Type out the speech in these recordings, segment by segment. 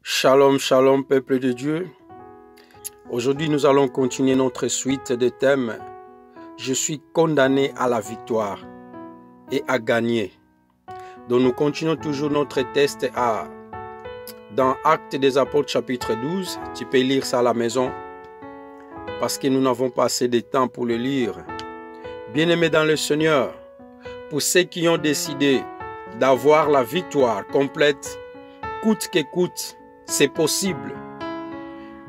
Shalom, shalom, peuple de Dieu. Aujourd'hui, nous allons continuer notre suite de thèmes. Je suis condamné à la victoire et à gagner. Donc, nous continuons toujours notre test dans Actes des Apôtres, chapitre 12. Tu peux lire ça à la maison parce que nous n'avons pas assez de temps pour le lire. Bien-aimés dans le Seigneur, pour ceux qui ont décidé d'avoir la victoire complète, coûte que coûte, c'est possible.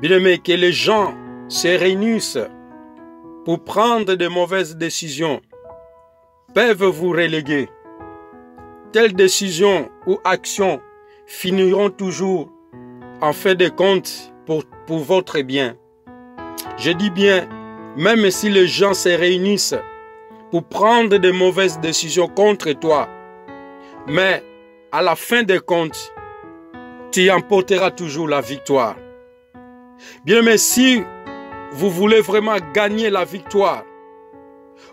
Bien-aimés, que les gens se réunissent pour prendre de mauvaises décisions peuvent vous reléguer. Telles décisions ou actions finiront toujours en fin de compte pour votre bien. Je dis bien, même si les gens se réunissent pour prendre de mauvaises décisions contre toi, mais à la fin des comptes, tu emporteras toujours la victoire. Bien, mais si vous voulez vraiment gagner la victoire,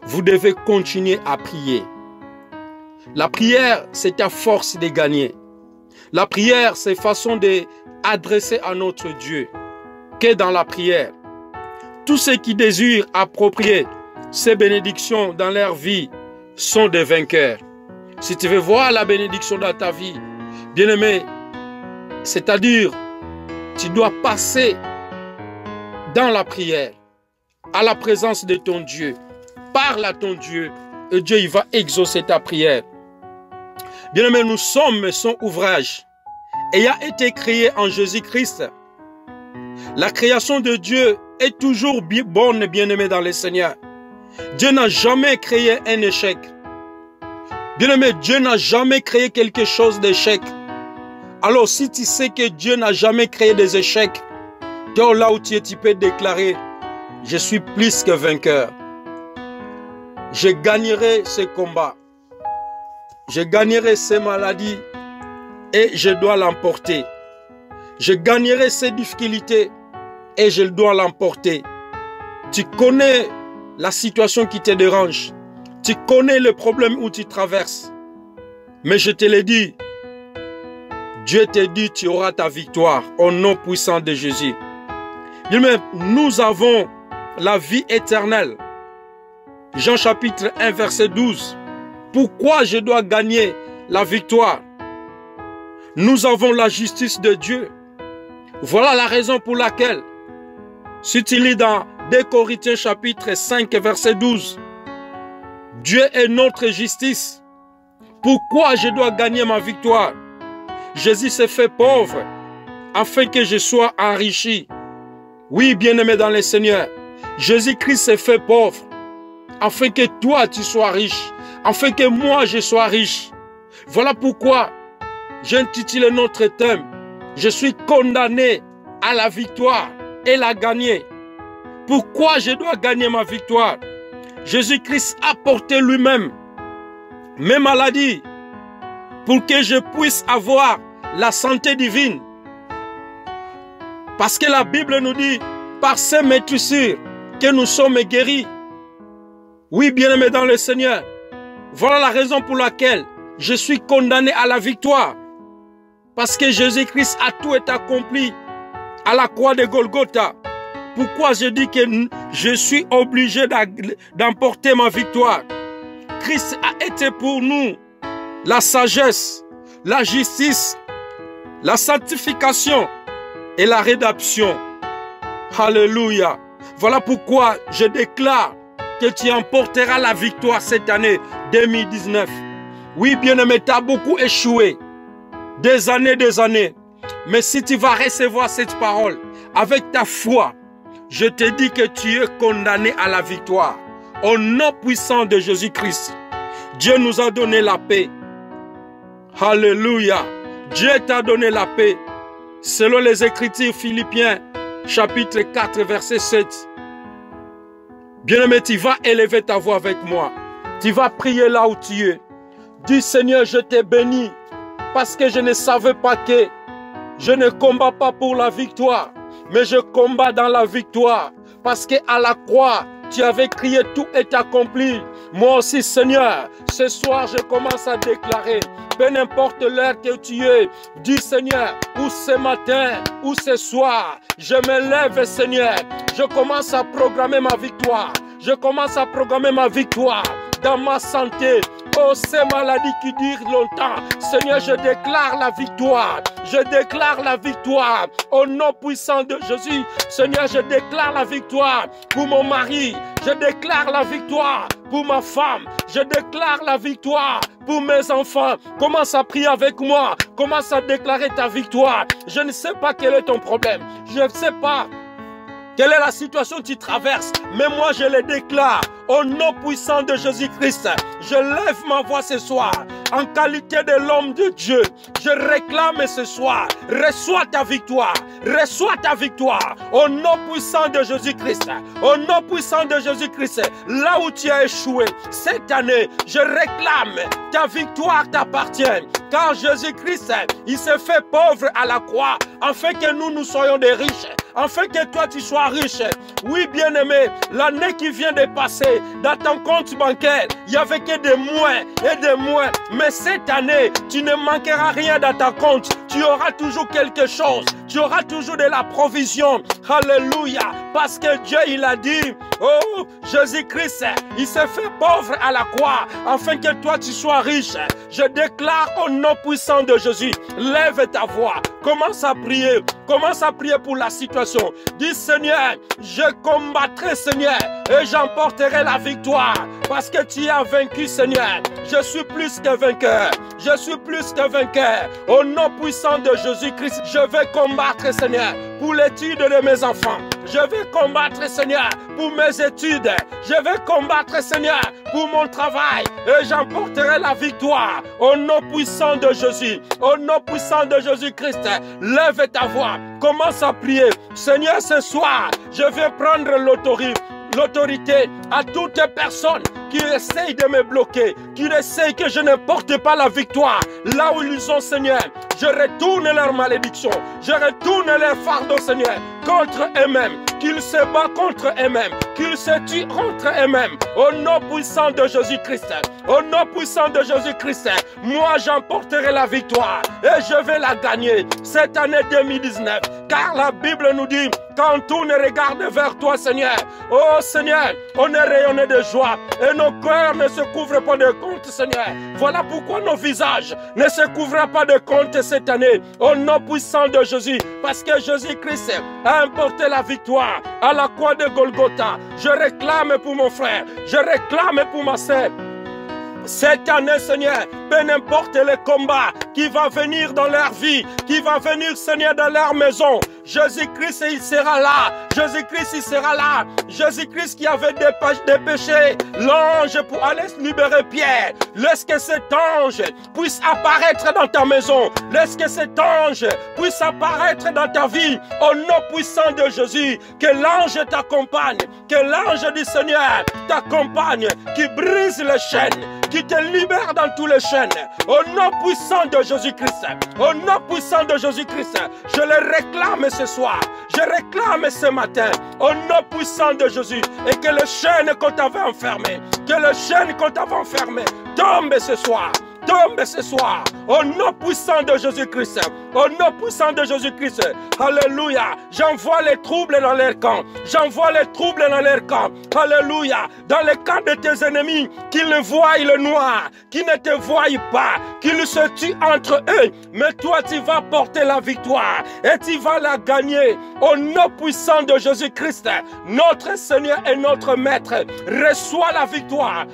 vous devez continuer à prier. La prière, c'est ta force de gagner. La prière, c'est façon d'adresser à notre Dieu. Que dans la prière, tous ceux qui désirent approprier ces bénédictions dans leur vie sont des vainqueurs. Si tu veux voir la bénédiction dans ta vie, bien-aimé, c'est-à-dire, tu dois passer dans la prière, à la présence de ton Dieu. Parle à ton Dieu et Dieu il va exaucer ta prière. Bien-aimé, nous sommes son ouvrage ayant été créé en Jésus-Christ. La création de Dieu est toujours bonne, bien-aimé dans le Seigneur. Dieu n'a jamais créé un échec. Bien-aimé, Dieu n'a jamais créé quelque chose d'échec. Alors, si tu sais que Dieu n'a jamais créé des échecs, toi là où tu es, tu peux déclarer, je suis plus que vainqueur. Je gagnerai ce combat. Je gagnerai ces maladies et je dois l'emporter. Je gagnerai ces difficultés et je dois l'emporter. Tu connais la situation qui te dérange. Tu connais le problème où tu traverses. Mais je te l'ai dit, Dieu te dit, tu auras ta victoire au nom puissant de Jésus. Nous avons la vie éternelle. Jean chapitre 1 verset 12. Pourquoi je dois gagner la victoire? Nous avons la justice de Dieu. Voilà la raison pour laquelle, si tu lis dans 2 Corinthiens chapitre 5 verset 12, Dieu est notre justice. Pourquoi je dois gagner ma victoire? Jésus s'est fait pauvre afin que je sois enrichi. Oui, bien-aimé dans le Seigneur, Jésus-Christ s'est fait pauvre afin que toi tu sois riche, afin que moi je sois riche. Voilà pourquoi j'ai intitulé notre thème, je suis condamné à la victoire et la gagner. Pourquoi je dois gagner ma victoire? Jésus-Christ a porté lui-même mes maladies pour que je puisse avoir la santé divine. Parce que la Bible nous dit, par ces maîtrisures, que nous sommes guéris. Oui, bien-aimés dans le Seigneur, voilà la raison pour laquelle je suis condamné à la victoire. Parce que Jésus-Christ a tout été accompli à la croix de Golgotha. Pourquoi je dis que je suis obligé d'emporter ma victoire? Christ a été pour nous la sagesse, la justice, la sanctification et la rédemption. Alléluia. Voilà pourquoi je déclare que tu emporteras la victoire cette année 2019. Oui, bien-aimé, tu as beaucoup échoué. Des années. Mais si tu vas recevoir cette parole avec ta foi, je te dis que tu es condamné à la victoire. Au nom puissant de Jésus-Christ, Dieu nous a donné la paix. Alléluia. Dieu t'a donné la paix. Selon les Écritures Philippiens, chapitre 4, verset 7. Bien-aimé, tu vas élever ta voix avec moi. Tu vas prier là où tu es. Dis, Seigneur, je t'ai béni parce que je ne savais pas que je ne combats pas pour la victoire, mais je combats dans la victoire. Parce qu'à la croix, tu avais crié, tout est accompli. Moi aussi, Seigneur, ce soir, je commence à déclarer, peu n'importe l'heure que tu es, dis Seigneur, ou ce matin, ou ce soir, je me lève Seigneur, je commence à programmer ma victoire, je commence à programmer ma victoire dans ma santé. Oh, ces maladies qui durent longtemps, Seigneur, je déclare la victoire. Je déclare la victoire au nom puissant de Jésus. Seigneur, je déclare la victoire pour mon mari. Je déclare la victoire pour ma femme. Je déclare la victoire pour mes enfants. Commence à prier avec moi. Commence à déclarer ta victoire. Je ne sais pas quel est ton problème. Je ne sais pas quelle est la situation que tu traverses, mais moi je le déclare au nom puissant de Jésus-Christ. Je lève ma voix ce soir en qualité de l'homme de Dieu. Je réclame ce soir, reçois ta victoire, reçois ta victoire au nom puissant de Jésus-Christ. Au nom puissant de Jésus-Christ, là où tu as échoué, cette année, je réclame ta victoire t'appartient. Car Jésus-Christ, il s'est fait pauvre à la croix afin que nous soyons des riches. Afin que toi tu sois riche. Oui, bien-aimé, l'année qui vient de passer, dans ton compte bancaire, il n'y avait que des moins et des moins. Mais cette année, tu ne manqueras rien dans ta compte. Tu auras toujours quelque chose. Tu auras toujours de la provision. Alléluia. Parce que Dieu, il a dit, oh, Jésus-Christ, il s'est fait pauvre à la croix, afin que toi tu sois riche. Je déclare au nom puissant de Jésus, lève ta voix. Commence à prier. Commence à prier pour la situation. Dis Seigneur, je combattrai Seigneur et j'emporterai la victoire. Parce que tu as vaincu Seigneur. Je suis plus que vainqueur. Je suis plus que vainqueur. Au nom puissant de Jésus-Christ, je vais combattre Seigneur pour l'étude de mes enfants. Je vais combattre Seigneur pour mes études. Je vais combattre Seigneur pour mon travail. Et j'emporterai la victoire. Au nom puissant de Jésus. Au nom puissant de Jésus-Christ. Lève ta voix. Commence à prier. Seigneur, ce soir, je vais prendre l'autorité à toute personne qui essaye de me bloquer, qui essaye que je ne porte pas la victoire là où ils sont, Seigneur. Je retourne leur malédiction, je retourne leur fardeau, Seigneur, contre eux-mêmes, qu'ils se battent contre eux-mêmes, qu'ils se tuent contre eux-mêmes. Au nom puissant de Jésus-Christ, au nom puissant de Jésus-Christ, moi j'emporterai la victoire et je vais la gagner cette année 2019. Car la Bible nous dit, quand on regarde vers toi, Seigneur, oh Seigneur, on est rayonné de joie et nos cœurs ne se couvrent pas de compte, Seigneur. Voilà pourquoi nos visages ne se couvrent pas de compte cette année, au nom puissant de Jésus, parce que Jésus-Christ a emporté la victoire à la croix de Golgotha. Je réclame pour mon frère, je réclame pour ma sœur. Cette année, Seigneur, peu n'importe le combat qui va venir dans leur vie, qui va venir, Seigneur, dans leur maison, Jésus-Christ, il sera là. Jésus-Christ, il sera là. Jésus-Christ qui avait dépêché l'ange pour aller libérer Pierre. Laisse que cet ange puisse apparaître dans ta maison. Laisse que cet ange puisse apparaître dans ta vie. Au nom puissant de Jésus, que l'ange t'accompagne. Que l'ange du Seigneur t'accompagne. Qui brise les chaînes. Qui te libère dans tous les chaînes. Au nom puissant de Jésus-Christ. Au nom puissant de Jésus-Christ. Je le réclame ce soir. Je réclame ce matin. Au nom puissant de Jésus. Et que les chaînes qu'on t'avait enfermées. Que les chaînes qu'on t'avait enfermées tombent ce soir. Tombe ce soir, au nom puissant de Jésus-Christ, au nom puissant de Jésus-Christ, alléluia, j'envoie les troubles dans leur camp, j'envoie les troubles dans leur camp, alléluia, dans le camp de tes ennemis, qu'ils voient le noir, qu'ils ne te voient pas, qu'ils se tuent entre eux, mais toi tu vas porter la victoire, et tu vas la gagner, au nom puissant de Jésus-Christ, notre Seigneur et notre Maître, reçois la victoire,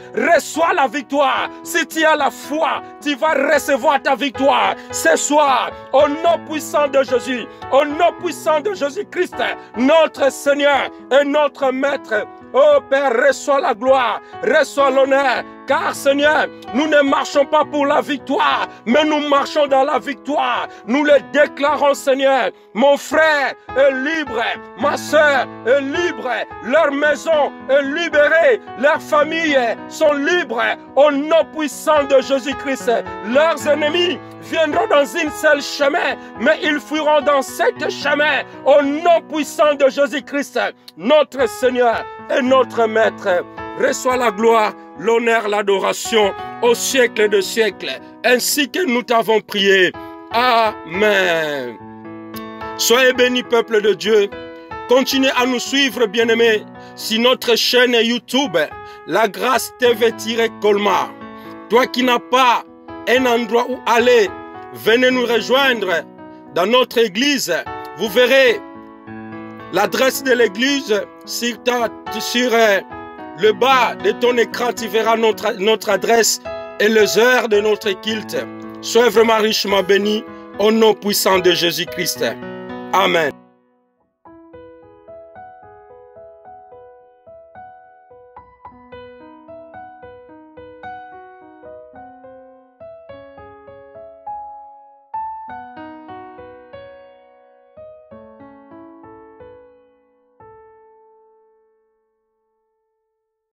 si tu as la foi, tu vas recevoir ta victoire ce soir au nom puissant de Jésus, au nom puissant de Jésus-Christ, notre Seigneur et notre Maître. Oh Père, reçois la gloire, reçois l'honneur, car Seigneur, nous ne marchons pas pour la victoire, mais nous marchons dans la victoire. Nous le déclarons, Seigneur. Mon frère est libre, ma soeur est libre, leur maison est libérée, leurs familles sont libres au nom puissant de Jésus-Christ. Leurs ennemis viendront dans une seule chemin, mais ils fuiront dans sept chemins au nom puissant de Jésus-Christ, notre Seigneur et notre Maître. Reçois la gloire, l'honneur, l'adoration au siècle de siècles. ainsi que nous t'avons prié. Amen. Soyez bénis, peuple de Dieu. Continuez à nous suivre, bien-aimés, sur notre chaîne YouTube, La Grâce TV-Colmar. Toi qui n'as pas un endroit où aller, venez nous rejoindre dans notre église. Vous verrez l'adresse de l'église sur le bas de ton écran. Tu verras notre adresse et les heures de notre culte. Sois vraiment richement béni au nom puissant de Jésus-Christ. Amen.